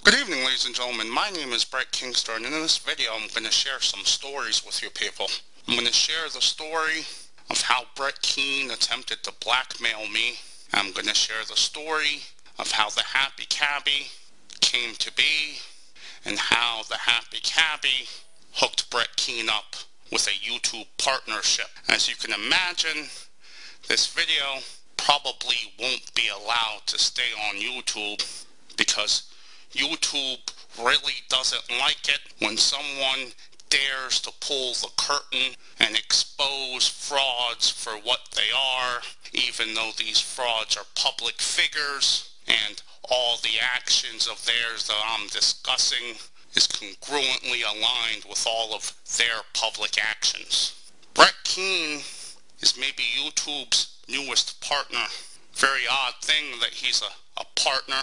Good evening, ladies and gentlemen. My name is Brett Kingster, and in this video I'm going to share some stories with you people. I'm going to share the story of how Keane attempted to blackmail me. I'm going to share the story of how the Happy Cabbie came to be, and how the Happy Cabbie hooked Keane up with a YouTube partnership. As you can imagine, this video probably won't be allowed to stay on YouTube because YouTube really doesn't like it when someone dares to pull the curtain and expose frauds for what they are, even though these frauds are public figures and all the actions of theirs that I'm discussing is congruently aligned with all of their public actions. Keane is maybe YouTube's newest partner. Very odd thing that he's a partner,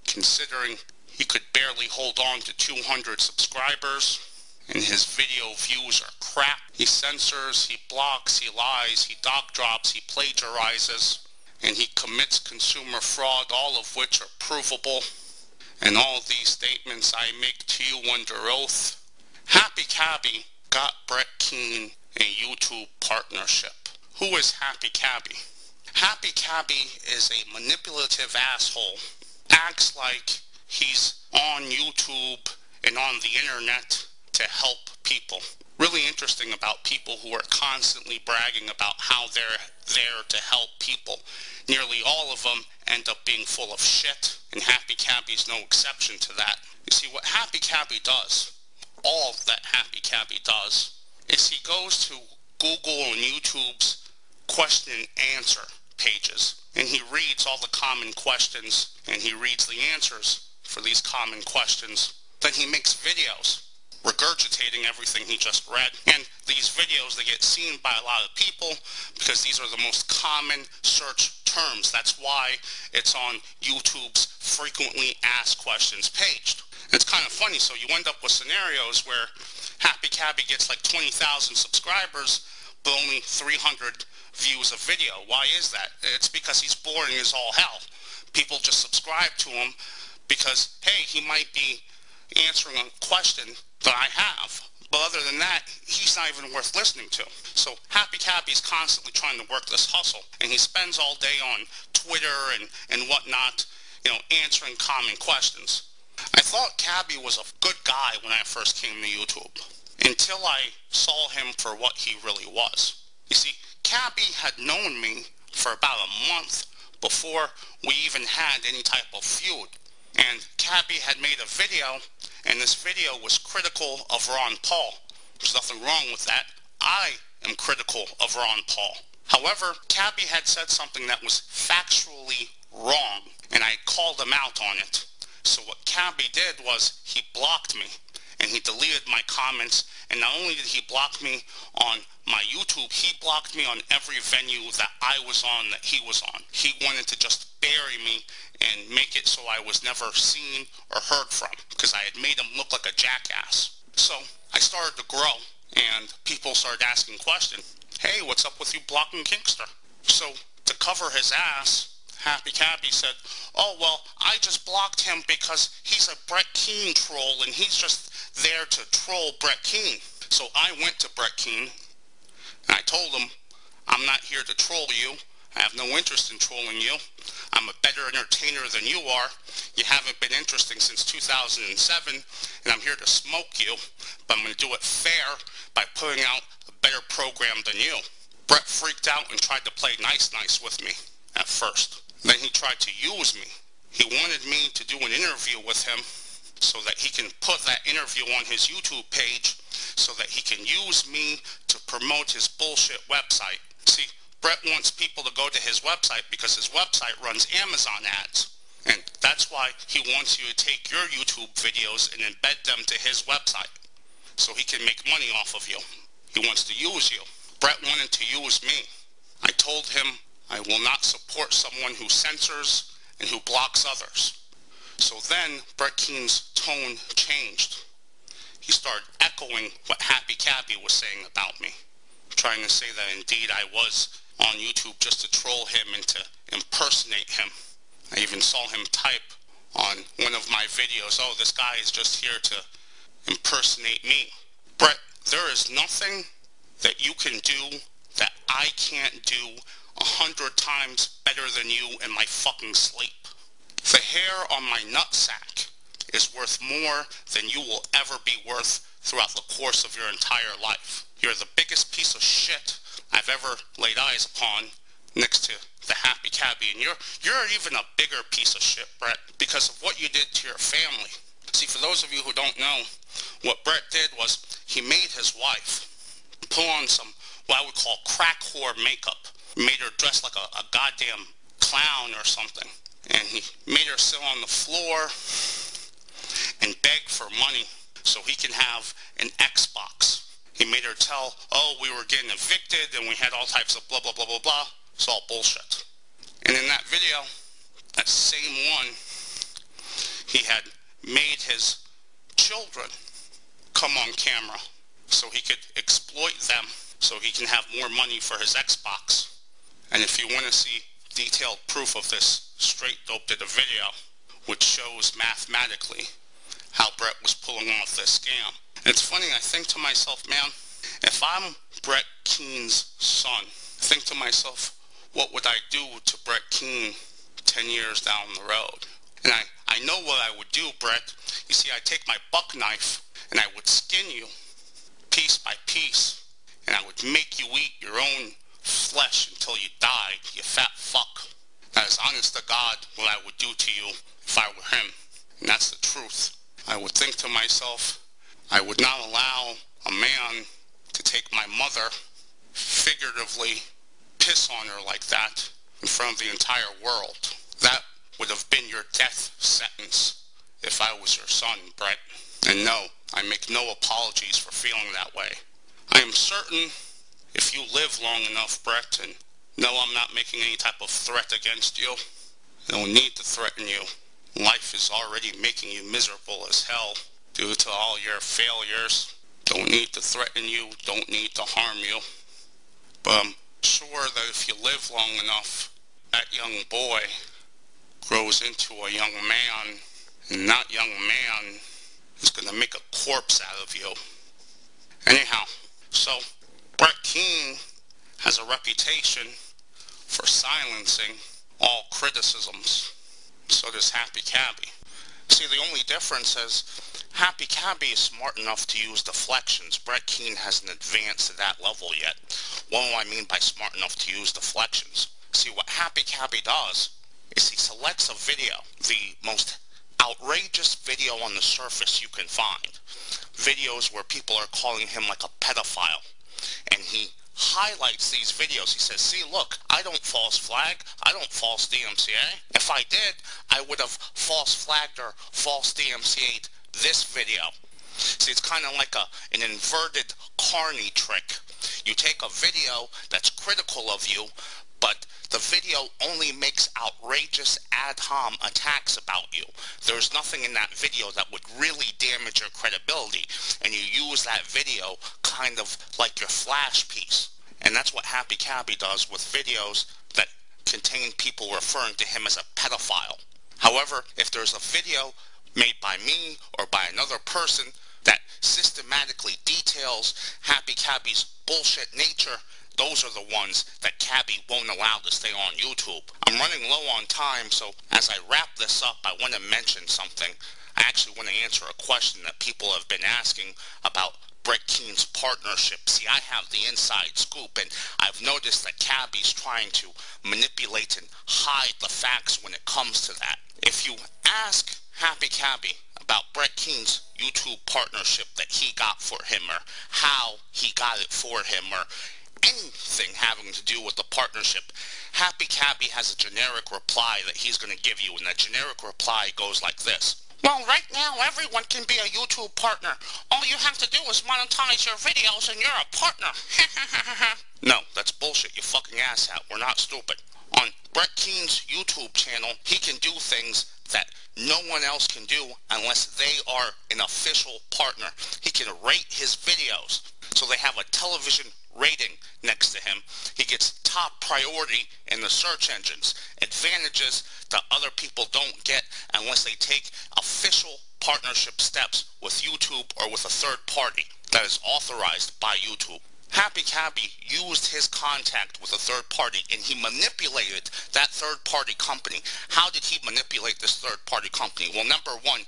considering he could barely hold on to 200 subscribers, and his video views are crap. He censors, he blocks, he lies, he dog drops, he plagiarizes, and he commits consumer fraud, all of which are provable. And all these statements I make to you under oath. Happy Cabbie got Keane a YouTube partnership. Who is Happy Cabbie? Happy Cabbie is a manipulative asshole. Acts like he's on YouTube and on the internet to help people. Really interesting about people who are constantly bragging about how they're there to help people. Nearly all of them end up being full of shit, and Happy Cabbie's no exception to that. You see, what Happy Cabbie does, all that Happy Cabbie does, is he goes to Google and YouTube's question and answer pages, and he reads all the common questions, and he reads the answers for these common questions. Then he makes videos regurgitating everything he just read, and these videos, they get seen by a lot of people because these are the most common search terms. That's why it's on YouTube's frequently asked questions page. It's kind of funny, so you end up with scenarios where Happy Cabbie gets like 20,000 subscribers but only 300 views a video. Why is that? It's because he's boring as all hell. People just subscribe to him because, hey, he might be answering a question that I have. But other than that, he's not even worth listening to. So Happy Cabbie's constantly trying to work this hustle, and he spends all day on Twitter and whatnot, answering common questions. I thought Cabbie was a good guy when I first came to YouTube, until I saw him for what he really was. You see, Cabbie had known me for about a month before we even had any type of feud. And Cabbie had made a video, and this video was critical of Ron Paul. There's nothing wrong with that. I am critical of Ron Paul. However, Cabbie had said something that was factually wrong, and I called him out on it. So what Cabbie did was he blocked me, and he deleted my comments, and not only did he block me on my YouTube, he blocked me on every venue that I was on that he was on. He wanted to just bury me and make it so I was never seen or heard from, because I had made him look like a jackass. So I started to grow, and people started asking questions. Hey, what's up with you blocking Kingster? So to cover his ass, Happy Cabbie said, oh, well, I just blocked him because he's a Keane troll, and he's just there to troll Keane. So I went to Keane, and I told him, I'm not here to troll you. I have no interest in trolling you. I'm a better entertainer than you are. You haven't been interesting since 2007, and I'm here to smoke you, but I'm going to do it fair by putting out a better program than you. Freaked out and tried to play nice with me at first. Then he tried to use me. He wanted me to do an interview with him so that he can put that interview on his YouTube page so that he can use me to promote his bullshit website. See, Brett wants people to go to his website because his website runs Amazon ads. And that's why he wants you to take your YouTube videos and embed them to his website so he can make money off of you. He wants to use you. Brett wanted to use me. I told him I will not support someone who censors and who blocks others. So then Keane's tone changed. He started echoing what Happy Cabbie was saying about me, trying to say that indeed I was on YouTube just to troll him and to impersonate him. I even saw him type on one of my videos, oh, this guy is just here to impersonate me. Brett, there is nothing that you can do that I can't do 100 times better than you in my fucking sleep. The hair on my nutsack is worth more than you will ever be worth throughout the course of your entire life. You're the biggest piece of shit I've ever laid eyes upon, next to the Happy Cabbie, and you're even a bigger piece of shit, Brett, because of what you did to your family. See, for those of you who don't know, what Brett did was he made his wife put on some, what I would call crack whore makeup. Made her dress like a goddamn clown or something. And he made her sit on the floor and beg for money so he can have an Xbox. He made her tell, oh, we were getting evicted and we had all types of blah, blah, blah, blah, blah. It's all bullshit. And in that video, that same one, he had made his children come on camera so he could exploit them so he can have more money for his Xbox. And if you want to see detailed proof of this, Straight Dope did a video which shows mathematically how Brett was pulling off this scam. And it's funny, I think to myself, man, if I'm Brett Keane's son, I think to myself, what would I do to Brett Keane 10 years down the road? And I know what I would do, Brett. You see, I'd take my buck knife and I would skin you piece by piece, and I would make you eat your own flesh until you died, you fat fuck. That is honest to God what I would do to you if I were him. And that's the truth. I would think to myself, I would not allow a man to take my mother, figuratively piss on her like that in front of the entire world. That would have been your death sentence if I was your son, Brett. And no, I make no apologies for feeling that way. I am certain if you live long enough, Brett, and no, I'm not making any type of threat against you. I don't need to threaten you. Life is already making you miserable as hell due to all your failures. Don't need to threaten you, don't need to harm you. But I'm sure that if you live long enough, that young boy grows into a young man, and that young man is going to make a corpse out of you. Anyhow, so Brett Keane has a reputation for silencing all criticisms. So does Happy Cabbie. See, the only difference is Happy Cabbie is smart enough to use deflections. Brett Keane hasn't advanced to that level yet. What do I mean by smart enough to use deflections? See, what Happy Cabbie does is he selects a video, the most outrageous video on the surface you can find. Videos where people are calling him like a pedophile. And he highlights these videos. He says, see, look, I don't false flag. I don't false DMCA. If I did, I would have false flagged or false DMCA'd this video. See, it's kind of like an inverted Carney trick. You take a video that's critical of you, but the video only makes outrageous ad hom attacks about you. There's nothing in that video that would really damage your credibility, and you use that video kind of like your flash piece. And that's what Happy Cabbie does with videos that contain people referring to him as a pedophile. However, if there's a video made by me or by another person that systematically details Happy Cabbie's bullshit nature, those are the ones that Cabbie won't allow to stay on YouTube. I'm running low on time, so as I wrap this up, I want to mention something. I actually want to answer a question that people have been asking about Brett Keane's partnership. See, I have the inside scoop, and I've noticed that Cabbie's trying to manipulate and hide the facts when it comes to that. If you ask Happy Cabbie about Brett Keane's YouTube partnership that he got for him, or how he got it for him, or anything having to do with the partnership, Happy Cabbie has a generic reply that he's going to give you, and that generic reply goes like this. Well, right now, everyone can be a YouTube partner. All you have to do is monetize your videos and you're a partner. No, that's bullshit, you fucking asshat. We're not stupid. On Brett Keane's YouTube channel, he can do things that no one else can do unless they are an official partner. He can rate his videos so they have a television rating next to him. He gets top priority in the search engines, advantages that other people don't get unless they take official partnership steps with YouTube or with a third party that is authorized by YouTube. Cabbie used his contact with a third party and he manipulated that third party company. How did he manipulate this third party company? Well, number one,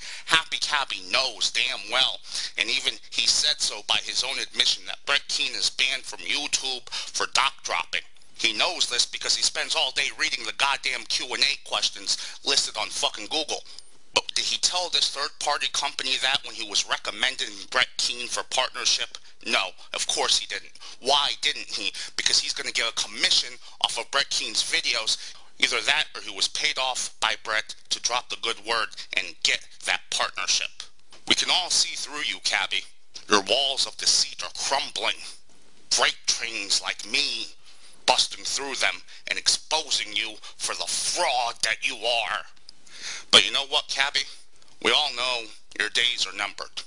Cabbie knows damn well, and even he said so by his own admission, that Brett Keane is banned from YouTube for doc dropping. He knows this because he spends all day reading the goddamn Q&A questions listed on fucking Google. But did he tell this third-party company that when he was recommending Brett Keane for partnership? No, of course he didn't. Why didn't he? Because he's going to get a commission off of Brett Keane's videos. Either that or he was paid off by Brett to drop the good word and get that partnership. We can all see through you, Cabbie. Your walls of deceit are crumbling. Freight trains like me busting through them and exposing you for the fraud that you are. But you know what, Cabbie? We all know your days are numbered.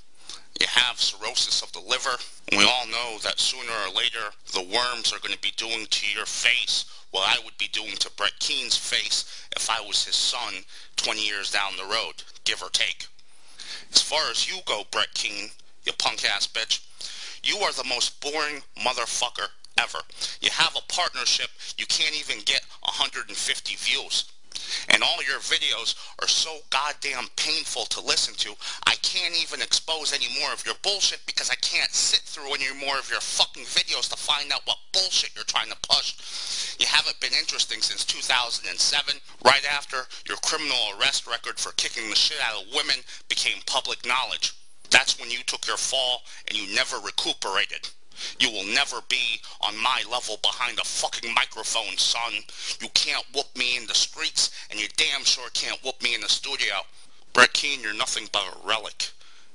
You have cirrhosis of the liver, and we all know that sooner or later the worms are going to be doing to your face what I would be doing to Brett Keane's face if I was his son 20 years down the road, give or take. As far as you go, Brett Keane, you punk-ass bitch, you are the most boring motherfucker ever. You have a partnership, you can't even get 150 views. And all your videos are so goddamn painful to listen to, I can't even expose any more of your bullshit because I can't sit through any more of your fucking videos to find out what bullshit you're trying to push. You haven't been interesting since 2007, right after your criminal arrest record for kicking the shit out of women became public knowledge. That's when you took your fall and you never recuperated. You will never be on my level behind a fucking microphone, son. You can't whoop me in the streets, and you damn sure can't whoop me in the studio. Brett Keane, you're nothing but a relic.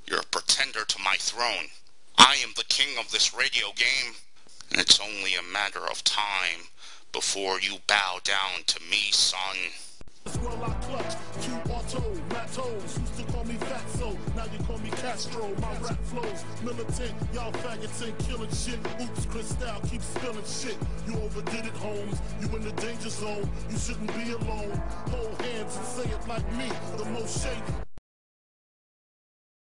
You're a pretender to my throne. I am the king of this radio game, and it's only a matter of time before you bow down to me, son. Well, I clutch, Q-Auto, Matos, used to call me Fatso, now you call me Castro, my rap flows, militant, y'all faggots ain't killing shit, oops, Cristal keeps spilling shit, you overdid it, Holmes, you in the danger zone, you shouldn't be alone, hold hands and say it like me, the most shady.